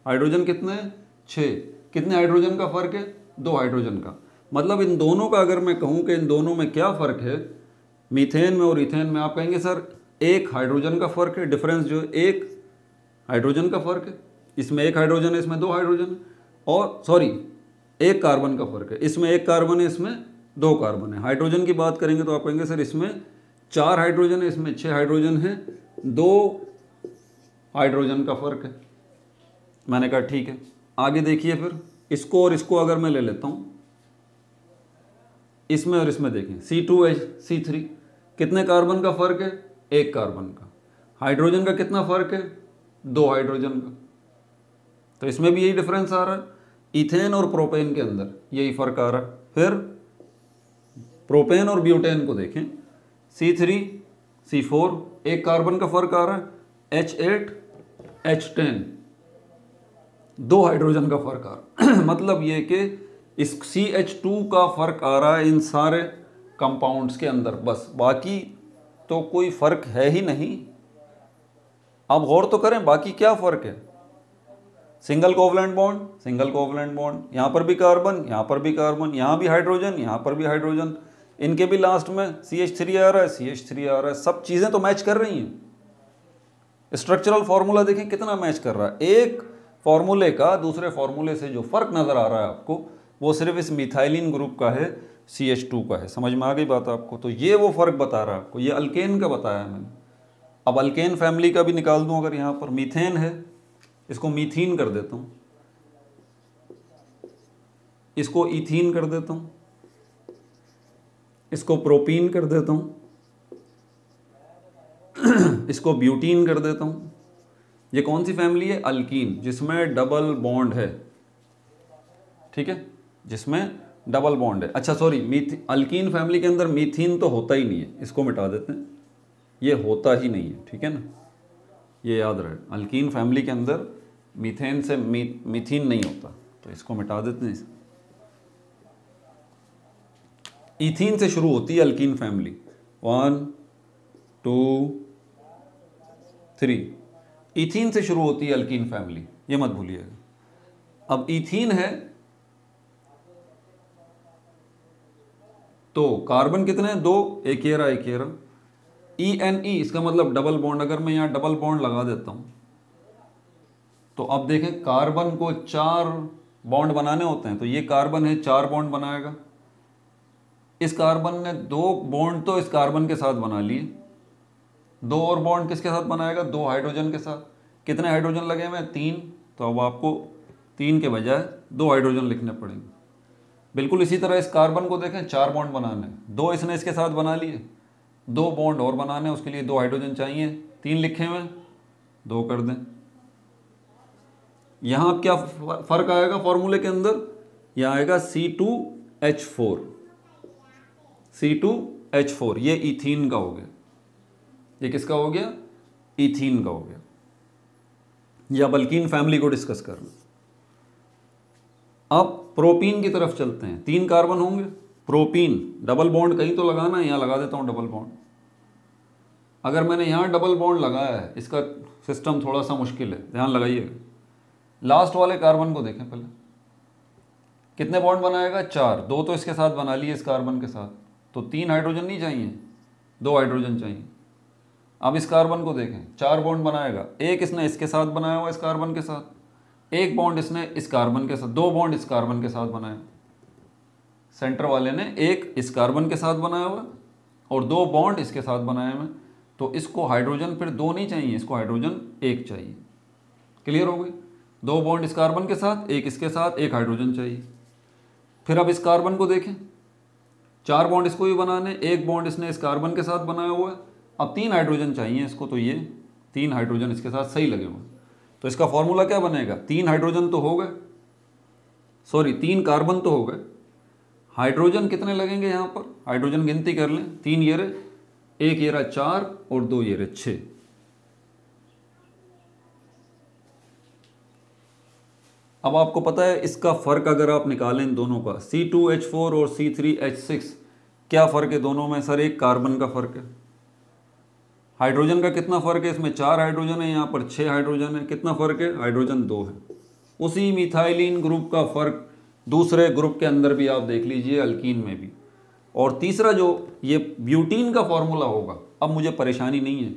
हाइड्रोजन कितने हैं? 6। कितने हाइड्रोजन का फ़र्क है? 2 हाइड्रोजन का। मतलब इन दोनों का अगर मैं कहूँ कि इन दोनों में क्या फ़र्क है, मीथेन में और इथेन में, आप कहेंगे सर 1 हाइड्रोजन का फ़र्क है, डिफरेंस जो है 1 हाइड्रोजन का फ़र्क है। इसमें 1 हाइड्रोजन है, इसमें 2 हाइड्रोजन है, और सॉरी 1 कार्बन का फ़र्क है, इसमें 1 कार्बन है, इसमें 2 कार्बन है। हाइड्रोजन की बात करेंगे तो आप कहेंगे सर इसमें 4 हाइड्रोजन है, इसमें 6 हाइड्रोजन है, 2 हाइड्रोजन का फ़र्क है। मैंने कहा ठीक है। आगे देखिए फिर इसको और इसको अगर मैं ले लेता हूँ, इसमें और इसमें देखें C2H3 कितने कार्बन का फर्क है? एक कार्बन का। हाइड्रोजन का कितना फर्क है? दो हाइड्रोजन का। तो इसमें भी यही डिफरेंस आ रहा है, इथेन और प्रोपेन के अंदर यही फर्क आ रहा है। फिर प्रोपेन और ब्यूटेन को देखें, C3 C4 एक कार्बन का फर्क आ रहा है, H8 H10 दो हाइड्रोजन का फर्क आ रहा है। मतलब ये कि इस CH2 का फर्क आ रहा है इन सारे कंपाउंड्स के अंदर, बस, बाकी तो कोई फर्क है ही नहीं। अब गौर तो करें बाकी क्या फर्क है। Single covalent bond, single covalent bond, यहाँ पर भी कार्बन, यहाँ पर भी कार्बन, यहाँ भी हाइड्रोजन, यहाँ पर भी हाइड्रोजन, इनके भी लास्ट में CH3 आ रहा है, CH3 आ रहा है। सब चीज़ें तो मैच कर रही हैं। स्ट्रक्चरल फार्मूला देखें कितना मैच कर रहा है। एक फार्मूले का दूसरे फार्मूले से जो फर्क नज़र आ रहा है आपको, वो सिर्फ इस मिथाइलिन ग्रुप का है, CH2 का है। समझ में आ गई बात आपको? तो ये वो फर्क बता रहा है आपको। ये अल्केन का बताया है मैंने। अब अल्केन फैमिली का भी निकाल दूं, अगर यहाँ पर मीथेन है, इसको मीथीन कर देता हूँ, इसको इथीन कर देता हूँ, इसको प्रोपीन कर देता हूँ, इसको ब्यूटीन कर देता हूँ। ये कौन सी फैमिली है? अल्कीन, जिसमें डबल बॉन्ड है। ठीक है, जिसमें डबल बॉन्ड है। अच्छा सॉरी, अल्कीन फैमिली के अंदर मीथीन तो होता ही नहीं है, इसको मिटा देते हैं, ये होता ही नहीं है। ठीक है ना, ये याद रहे, अल्कीन फैमिली के अंदर मीथेन से मीथीन नहीं होता, तो इसको मिटा देते हैं। इथीन से शुरू होती है अल्कीन फैमिली, 1 2 3, इथीन से शुरू होती है अल्कीन फैमिली, ये मत भूलिएगा। अब इथीन है तो कार्बन कितने हैं? दो, एक ये रहा। ENE इसका मतलब डबल बॉन्ड। अगर मैं यहाँ डबल बॉन्ड लगा देता हूँ तो अब देखें, कार्बन को 4 बॉन्ड बनाने होते हैं, तो ये कार्बन है 4 बॉन्ड बनाएगा। इस कार्बन ने 2 बॉन्ड तो इस कार्बन के साथ बना लिए, 2 और बॉन्ड किसके साथ बनाएगा? 2 हाइड्रोजन के साथ। कितने हाइड्रोजन लगे हुए हैं? 3। तो अब आपको 3 के बजाय 2 हाइड्रोजन लिखने पड़ेंगे। बिल्कुल इसी तरह इस कार्बन को देखें, 4 बॉन्ड बनाने, 2 इसने इसके साथ बना लिए, 2 बॉन्ड और बनाने, उसके लिए 2 हाइड्रोजन चाहिए, 3 लिखे हुए, 2 कर दें। यहाँ अब क्या फर्क आएगा फॉर्मूले के अंदर? यहाँ आएगा C2H4, C2H4, ये इथीन का हो गया। ये किसका हो गया? इथीन का हो गया। ये अब अल्कीन फैमिली को डिस्कस कर लो। अब प्रोपीन की तरफ चलते हैं। 3 कार्बन होंगे, प्रोपीन, डबल बॉन्ड कहीं तो लगाना है, यहाँ लगा देता हूँ डबल बॉन्ड। अगर मैंने यहाँ डबल बॉन्ड लगाया है, इसका सिस्टम थोड़ा सा मुश्किल है, ध्यान लगाइएगा। लास्ट वाले कार्बन को देखें पहले, कितने बॉन्ड बनाएगा? 4। 2 तो इसके साथ बना लिए इस कार्बन के साथ, तो 3 हाइड्रोजन नहीं चाहिए, 2 हाइड्रोजन चाहिए। अब इस कार्बन को देखें, 4 बॉन्ड बनाएगा, एक इसने इसके साथ बनाया हुआ इस कार्बन के साथ, एक बॉन्ड इसने इस कार्बन के साथ, 2 बॉन्ड इस कार्बन के साथ बनाया। सेंटर वाले ने एक इस कार्बन के साथ बनाया हुआ और 2 बॉन्ड इसके साथ बनाए हुए, तो इसको हाइड्रोजन फिर 2 नहीं चाहिए, इसको हाइड्रोजन 1 चाहिए। क्लियर हो गई? 2 बॉन्ड इस कार्बन के साथ, एक इसके साथ, एक हाइड्रोजन चाहिए। फिर अब इस कार्बन को देखें, 4 बॉन्ड इसको भी बनाने, 1 बॉन्ड इसने इस कार्बन के साथ बनाया हुआ है, अब 3 हाइड्रोजन चाहिए इसको, तो ये 3 हाइड्रोजन इसके साथ सही लगे हुए। तो इसका फॉर्मूला क्या बनेगा? 3 हाइड्रोजन तो हो गए, सॉरी 3 कार्बन तो हो गए, हाइड्रोजन कितने लगेंगे यहाँ पर? हाइड्रोजन गिनती कर लें, 3 ये रहे, 1 ये रहा 4 और 2 ये रहे 6। अब आपको पता है इसका फ़र्क अगर आप निकालें इन दोनों का, C2H4 और C3H6, क्या फ़र्क है दोनों में? सर एक कार्बन का फ़र्क है। हाइड्रोजन का कितना फ़र्क है? इसमें 4 हाइड्रोजन है, यहाँ पर 6 हाइड्रोजन है। कितना फ़र्क है? हाइड्रोजन 2 है। उसी मिथाइलिन ग्रुप का फ़र्क दूसरे ग्रुप के अंदर भी आप देख लीजिए, अल्कीन में भी। और तीसरा जो ये ब्यूटीन का फॉर्मूला होगा, अब मुझे परेशानी नहीं है,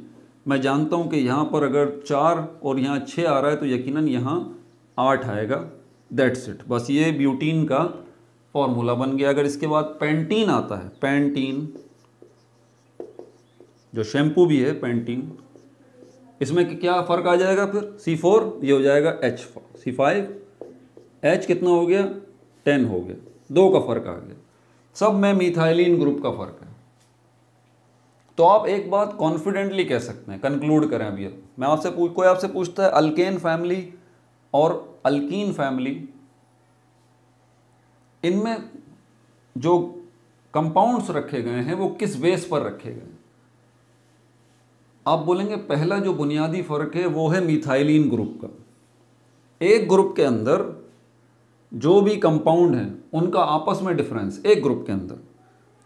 मैं जानता हूँ कि यहाँ पर अगर 4 और यहाँ 6 आ रहा है तो यकीनन यहाँ 8 आएगा, दैट्स इट। बस ये ब्यूटीन का फॉर्मूला बन गया। अगर इसके बाद पेंटीन आता है, पेंटीन जो शैम्पू भी है, पेंटीन, इसमें क्या फ़र्क आ जाएगा फिर, C4 ये हो जाएगा H4, C5 H कितना हो गया 10 हो गया, 2 का फ़र्क आ गया। सब में मिथाइलिन ग्रुप का फ़र्क है। तो आप एक बात कॉन्फिडेंटली कह सकते हैं, कंक्लूड करें अभी। मैं आपसे कोई आपसे पूछता है अल्केन फैमिली और अल्कीन फैमिली, इनमें जो कंपाउंड्स रखे गए हैं वो किस बेस पर रखे गए हैं? आप बोलेंगे पहला जो बुनियादी फ़र्क है वो है मिथाइलिन ग्रुप का। एक ग्रुप के अंदर जो भी कंपाउंड हैं उनका आपस में डिफरेंस, एक ग्रुप के अंदर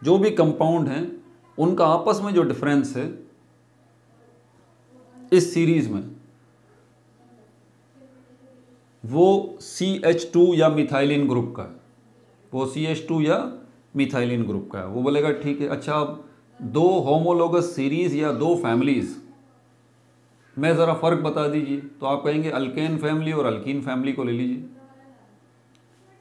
जो भी कंपाउंड हैं उनका आपस में जो डिफरेंस है इस सीरीज में, वो CH2 या मिथाइलिन ग्रुप का है, वो CH2 या मिथाइलिन ग्रुप का है। वो बोलेगा ठीक है, अच्छा अब 2 होमोलोगस सीरीज या 2 फैमिलीज में ज़रा फ़र्क बता दीजिए। तो आप कहेंगे अल्केन फैमिली और अल्कीन फैमिली को ले लीजिए।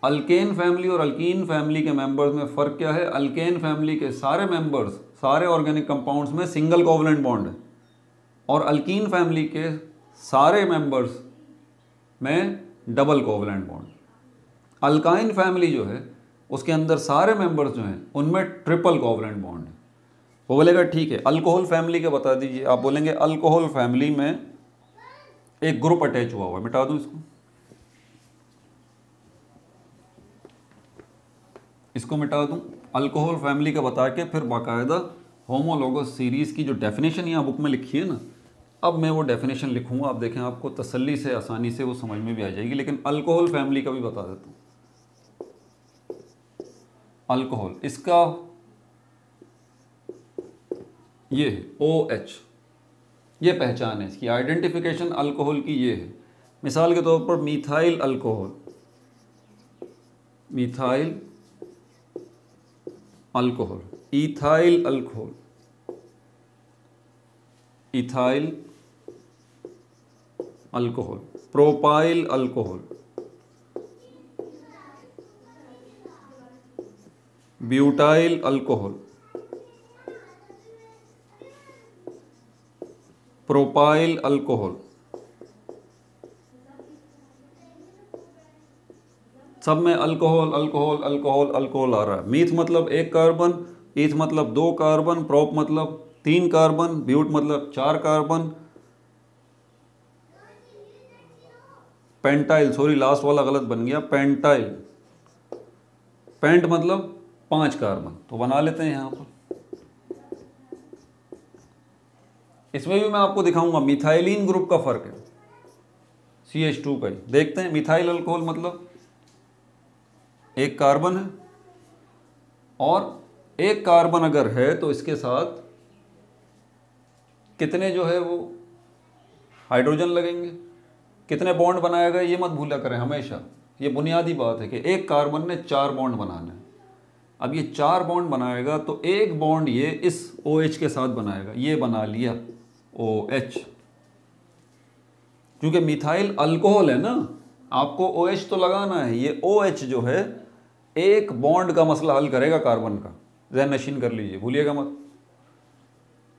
अल्केन फैमिली और अल्कीन फैमिली के मेंबर्स में फ़र्क क्या है? अल्केन फैमिली के सारे मेंबर्स, सारे ऑर्गेनिक कंपाउंड्स में सिंगल कोवलेंट बॉन्ड है, और अल्कीन फैमिली के सारे मेंबर्स में double covalent bond. Alkyne family जो है उसके अंदर सारे मेंबर्स जो हैं उनमें ट्रिपल कोवलेंट बॉन्ड है। वो बोलेगा ठीक है, अल्कोहल फैमिली के बता दीजिए। आप बोलेंगे अल्कोहल फैमिली में एक ग्रुप अटैच हुआ है, मिटा दूं इसको मिटा दूं, अल्कोहल फैमिली का बता के फिर बाकायदा होमोलोगस सीरीज़ की जो डेफिनेशन यहाँ बुक में लिखी है ना, अब मैं वो डेफिनेशन लिखूंगा, आप देखें आपको तसल्ली से आसानी से वो समझ में भी आ जाएगी। लेकिन अल्कोहल फैमिली का भी बता देता हूँ। अल्कोहल, इसका ये है OH, ये पहचान है इसकी, आइडेंटिफिकेशन अल्कोहल की ये है। मिसाल के तौर पर methyl alcohol, methyl alcohol, ethyl alcohol, ethyl alcohol, propyl alcohol, butyl alcohol, propyl alcohol, सब में अल्कोहल अल्कोहल अल्कोहल अल्कोहल आ रहा है। मीथ मतलब 1 कार्बन, ईथ मतलब 2 कार्बन, प्रोप मतलब 3 कार्बन, ब्यूट मतलब 4 कार्बन, पेंटाइल, सॉरी लास्ट वाला गलत बन गया, पेंटाइल, पेंट मतलब 5 कार्बन। तो बना लेते हैं यहाँ पर। इसमें भी मैं आपको दिखाऊंगा मिथाइलिन ग्रुप का फर्क है, CH2 का ही। देखते हैं, मिथाइल अल्कोहल मतलब 1 कार्बन है, और 1 कार्बन अगर है तो इसके साथ कितने जो है वो हाइड्रोजन लगेंगे, कितने बॉन्ड बनाएगा, ये मत भूला करें हमेशा। ये बुनियादी बात है कि 1 कार्बन ने 4 बॉन्ड बनाना है। अब ये 4 बॉन्ड बनाएगा तो 1 बॉन्ड ये इस OH के साथ बनाएगा, ये बना लिया OH। क्योंकि मिथाइल अल्कोहल है ना, आपको OH तो लगाना है। ये OH जो है 1 बॉन्ड का मसला हल करेगा कार्बन का, ज़हन नशीन कर लीजिए, भूलिएगा मत।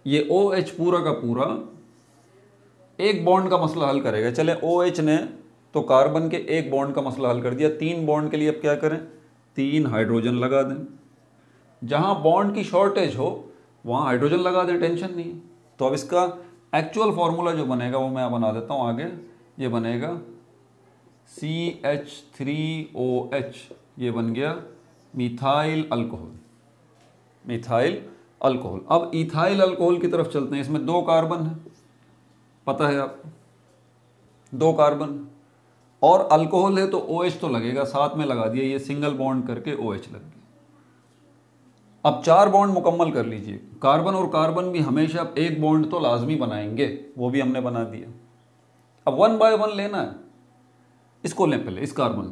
ये OH पूरा का पूरा 1 बॉन्ड का मसला हल करेगा। चले OH ने तो कार्बन के 1 बॉन्ड का मसला हल कर दिया, 3 बॉन्ड के लिए अब क्या करें, 3 हाइड्रोजन लगा दें। जहाँ बॉन्ड की शॉर्टेज हो वहाँ हाइड्रोजन लगा दें, टेंशन नहीं। तो अब इसका एक्चुअल फार्मूला जो बनेगा वो मैं बना देता हूँ आगे। ये बनेगा CH3OH, ये बन गया मिथाइल अल्कोहल, मिथाइल अल्कोहल। अब इथाइल अल्कोहल की तरफ चलते हैं। इसमें 2 कार्बन है, पता है आपको, 2 कार्बन, और अल्कोहल है तो OH तो लगेगा, साथ में लगा दिया, ये सिंगल बॉन्ड करके OH लग गया। अब 4 बॉन्ड मुकम्मल कर लीजिए। कार्बन और कार्बन भी हमेशा 1 बॉन्ड तो लाजमी बनाएंगे, वो भी हमने बना दिया। अब 1 बाय 1 लेना है। इसको लें पहले, इस कार्बन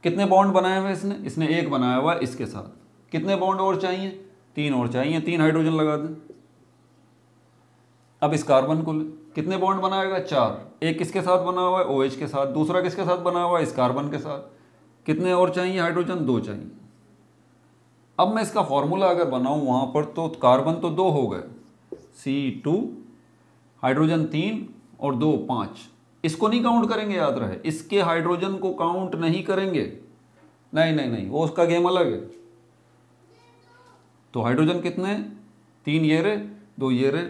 कितने बॉन्ड बनाए हुए इसने 1 बनाया हुआ है इसके साथ। कितने बॉन्ड और चाहिए? 3 और चाहिए, 3 हाइड्रोजन लगा दें। अब इस कार्बन को कितने बॉन्ड बनाएगा? 4। एक किसके साथ बना हुआ है? OH के साथ। दूसरा किसके साथ बना हुआ है? इस कार्बन के साथ। कितने और चाहिए हाइड्रोजन? 2 चाहिए। अब मैं इसका फॉर्मूला अगर बनाऊं वहां पर तो कार्बन तो 2 हो गए, C2 हाइड्रोजन 3 और 2 5, इसको नहीं काउंट करेंगे, याद रहे, इसके हाइड्रोजन को काउंट नहीं करेंगे, नहीं नहीं नहीं, वो उसका गेम अलग है। तो हाइड्रोजन कितने हैं? 3 ये रहे, 2 ये रहे,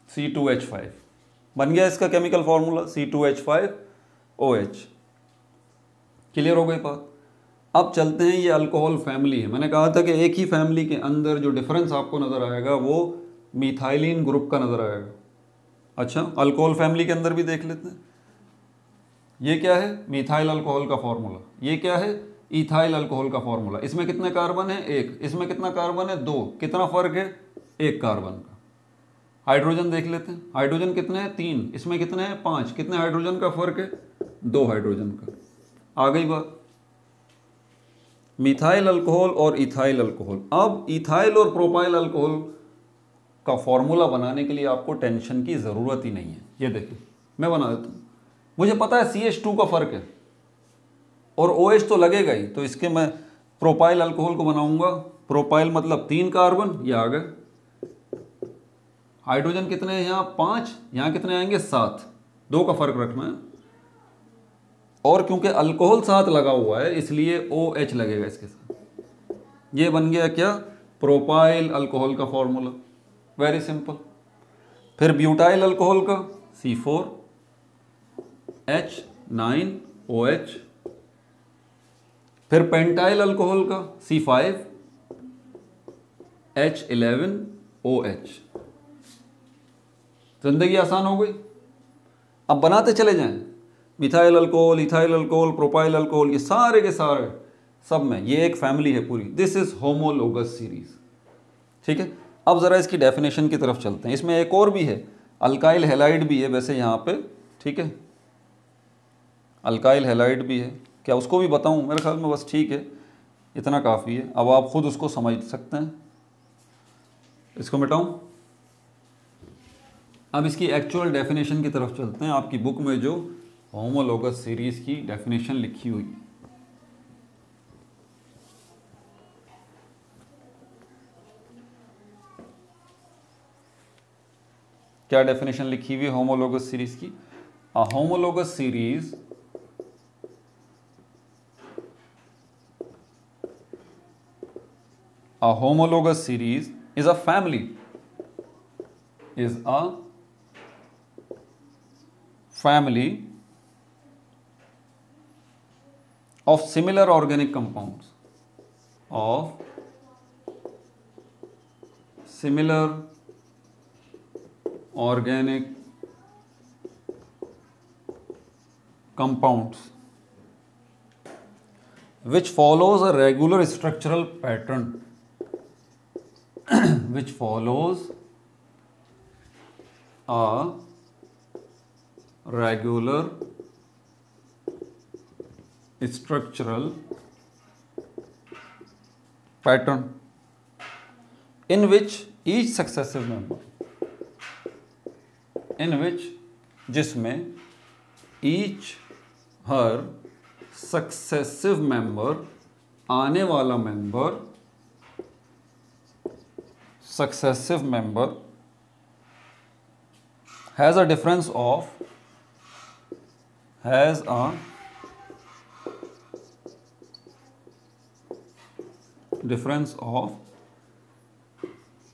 C2H5 बन गया इसका केमिकल फॉर्मूला, C2H5OH। क्लियर हो गई बात। अब चलते हैं, ये अल्कोहल फैमिली है। मैंने कहा था कि एक ही फैमिली के अंदर जो डिफरेंस आपको नजर आएगा वो मिथाइलिन ग्रुप का नजर आएगा। अच्छा, अल्कोहल फैमिली के अंदर भी देख लेते हैं। ये क्या है? मिथाइल अल्कोहल का फॉर्मूला। ये क्या है? इथाइल अल्कोहल का फॉर्मूला। इसमें कितने कार्बन है? 1। इसमें कितना कार्बन है? 2। कितना फर्क है? 1 कार्बन का। हाइड्रोजन देख लेते हैं, हाइड्रोजन कितने हैं? 3। इसमें कितने हैं? 5। कितने हाइड्रोजन का फर्क है? 2 हाइड्रोजन का। आ गई बात। मिथाइल अल्कोहल और इथाइल अल्कोहल। अब इथाइल और प्रोपाइल अल्कोहल का फॉर्मूला बनाने के लिए आपको टेंशन की ज़रूरत ही नहीं है। ये देखिए, मैं बना देता हूँ। मुझे पता है CH2 का फ़र्क है और OH तो लगेगा ही, तो इसके मैं प्रोपाइल अल्कोहल को बनाऊंगा। प्रोपाइल मतलब 3 कार्बन, ये आ गए। हाइड्रोजन कितने हैं यहाँ? 5। यहाँ कितने आएंगे? 7। 2 का फर्क रखना है। और क्योंकि अल्कोहल साथ लगा हुआ है इसलिए OH लगेगा इसके साथ। ये बन गया क्या? प्रोपाइल अल्कोहल का फॉर्मूला। Very simple. फिर ब्यूटाइल अल्कोहल का C4H9OH। फिर पेंटाइल अल्कोहल का C5H11OH। जिंदगी आसान हो गई। अब बनाते चले जाएं, methyl alcohol, ethyl alcohol, propyl alcohol, ये सारे के सारे सब में ये एक फैमिली है पूरी। This is homologous series. ठीक है, अब ज़रा इसकी डेफिनेशन की तरफ चलते हैं। इसमें एक और भी है, अल्काइल हैलाइड भी है वैसे यहाँ पे। ठीक है, अल्काइल हैलाइड भी है। क्या उसको भी बताऊँ? मेरे ख्याल में बस ठीक है, इतना काफ़ी है। अब आप खुद उसको समझ सकते हैं। इसको मिटाऊँ? अब इसकी एक्चुअल डेफिनेशन की तरफ चलते हैं। आपकी बुक में जो होमोलोगस सीरीज की डेफिनेशन लिखी हुई, क्या डेफिनेशन लिखी हुई है होमोलोगस सीरीज की? A homologous series is a family of similar organic compounds which follows a regular structural pattern which follows a regular structural pattern in which each successive member, जिसमें each हर successive member, आने वाला member, successive member has a difference of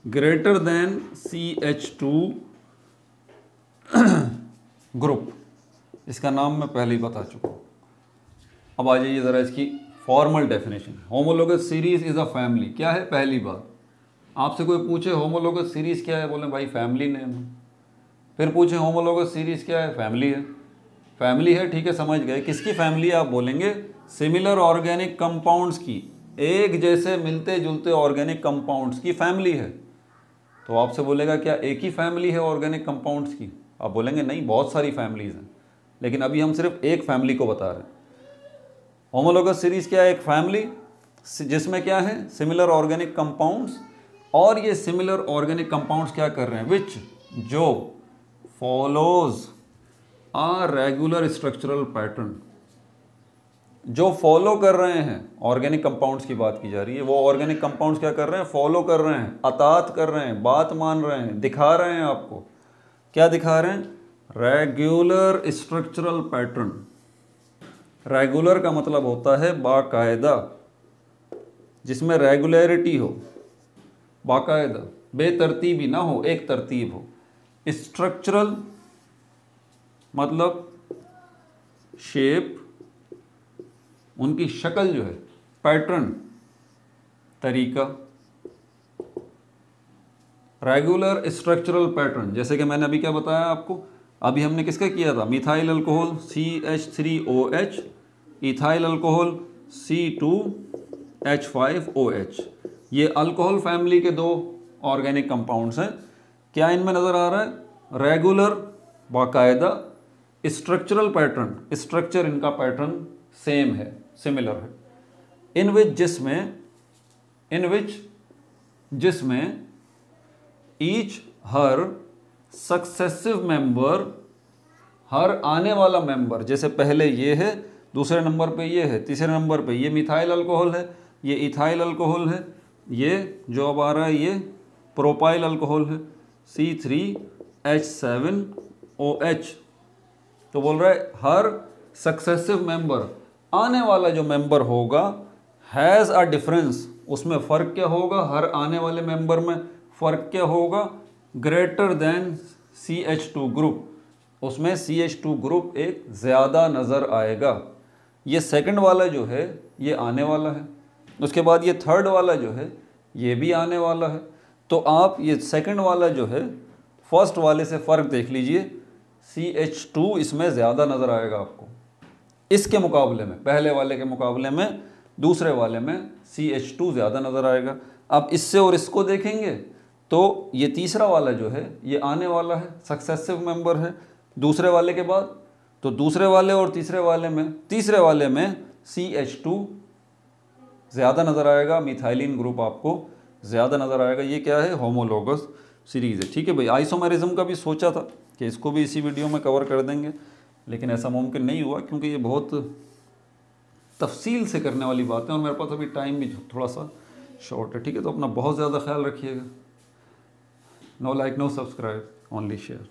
greater than CH2 group. इसका नाम मैं पहले ही बता चुका हूँ। अब आ जाइए ज़रा इसकी formal definition. Homologous series is a family. क्या है? पहली बात, आपसे कोई पूछे होमोलोगस सीरीज क्या है, बोले भाई फैमिली नेम है। फिर पूछे होमोलोगस सीरीज क्या है, फैमिली है। फैमिली है, ठीक है, समझ गए। किसकी फैमिली है? आप बोलेंगे सिमिलर ऑर्गेनिक कंपाउंड्स की, एक जैसे मिलते जुलते ऑर्गेनिक कंपाउंड्स की फैमिली है। तो आपसे बोलेगा क्या एक ही फैमिली है ऑर्गेनिक कंपाउंड्स की? आप बोलेंगे नहीं, बहुत सारी फैमिलीज हैं, लेकिन अभी हम सिर्फ एक फैमिली को बता रहे हैं। होमोलोगस सीरीज क्या है? एक फैमिली जिसमें क्या है? Similar organic compounds. और ये सिमिलर ऑर्गेनिक कंपाउंड्स क्या कर रहे हैं? विच, जो follows a regular structural pattern, जो फॉलो कर रहे हैं, ऑर्गेनिक कंपाउंड्स की बात की जा रही है, वो ऑर्गेनिक कंपाउंड्स क्या कर रहे हैं, फॉलो कर रहे हैं, अतात कर रहे हैं, बात मान रहे हैं, दिखा रहे हैं आपको। क्या दिखा रहे हैं? Regular structural pattern. रेगुलर का मतलब होता है बाकायदा, जिसमें रेगुलरिटी हो, बाकायदा, बेतरतीबी ना हो, एक तरतीब हो। स्ट्रक्चरल मतलब शेप, उनकी शक्ल जो है, पैटर्न, तरीका। रेगुलर स्ट्रक्चरल पैटर्न, जैसे कि मैंने अभी क्या बताया आपको, अभी हमने किसका किया था, methyl alcohol CH3OH, ethyl alcohol C2H5OH। ये अल्कोहल फैमिली के दो ऑर्गेनिक कंपाउंड्स हैं। क्या इनमें नज़र आ रहा है? रेगुलर, बाकायदा, स्ट्रक्चरल पैटर्न, स्ट्रक्चर इनका पैटर्न सेम है, सिमिलर है। इन जिसमें ईच हर सक्सेसिव मेंबर, हर आने वाला मेंबर, जैसे पहले ये है, दूसरे नंबर पे ये है, तीसरे नंबर पे ये मिथाइल अल्कोहल है, ये इथाइल अल्कोहल है, ये जो अब आ रहा है ये प्रोपाइल अल्कोहल है C3H7OH। तो बोल रहा है हर सक्सेसिव मेंबर, आने वाला जो मेंबर होगा, हैज़ अ डिफरेंस, उसमें फ़र्क क्या होगा, हर आने वाले मेंबर में फ़र्क क्या होगा, ग्रेटर देन CH2 ग्रुप, उसमें CH2 ग्रुप एक ज़्यादा नज़र आएगा। ये सेकंड वाला जो है ये आने वाला है, उसके बाद ये थर्ड वाला जो है ये भी आने वाला है। तो आप ये सेकंड वाला जो है फर्स्ट वाले से फ़र्क देख लीजिए, CH2 इसमें ज़्यादा नज़र आएगा आपको, इसके मुकाबले में, पहले वाले के मुकाबले में दूसरे वाले में CH2 ज़्यादा नज़र आएगा। अब इससे और इसको देखेंगे तो ये तीसरा वाला जो है ये आने वाला है, सक्सेसिव मेंबर है दूसरे वाले के बाद। तो दूसरे वाले और तीसरे वाले में CH2 ज़्यादा नज़र आएगा, मिथाइलिन ग्रुप आपको ज़्यादा नज़र आएगा। ये क्या है? होमोलोगस सीरीज़ है। ठीक है भाई, आइसोमेरिज्म का भी सोचा था कि इसको भी इसी वीडियो में कवर कर देंगे, लेकिन ऐसा मुमकिन नहीं हुआ क्योंकि ये बहुत तफसील से करने वाली बात है और मेरे पास अभी टाइम भी थोड़ा सा शॉर्ट है। ठीक है, तो अपना बहुत ज़्यादा ख्याल रखिएगा। No like, no subscribe, only share.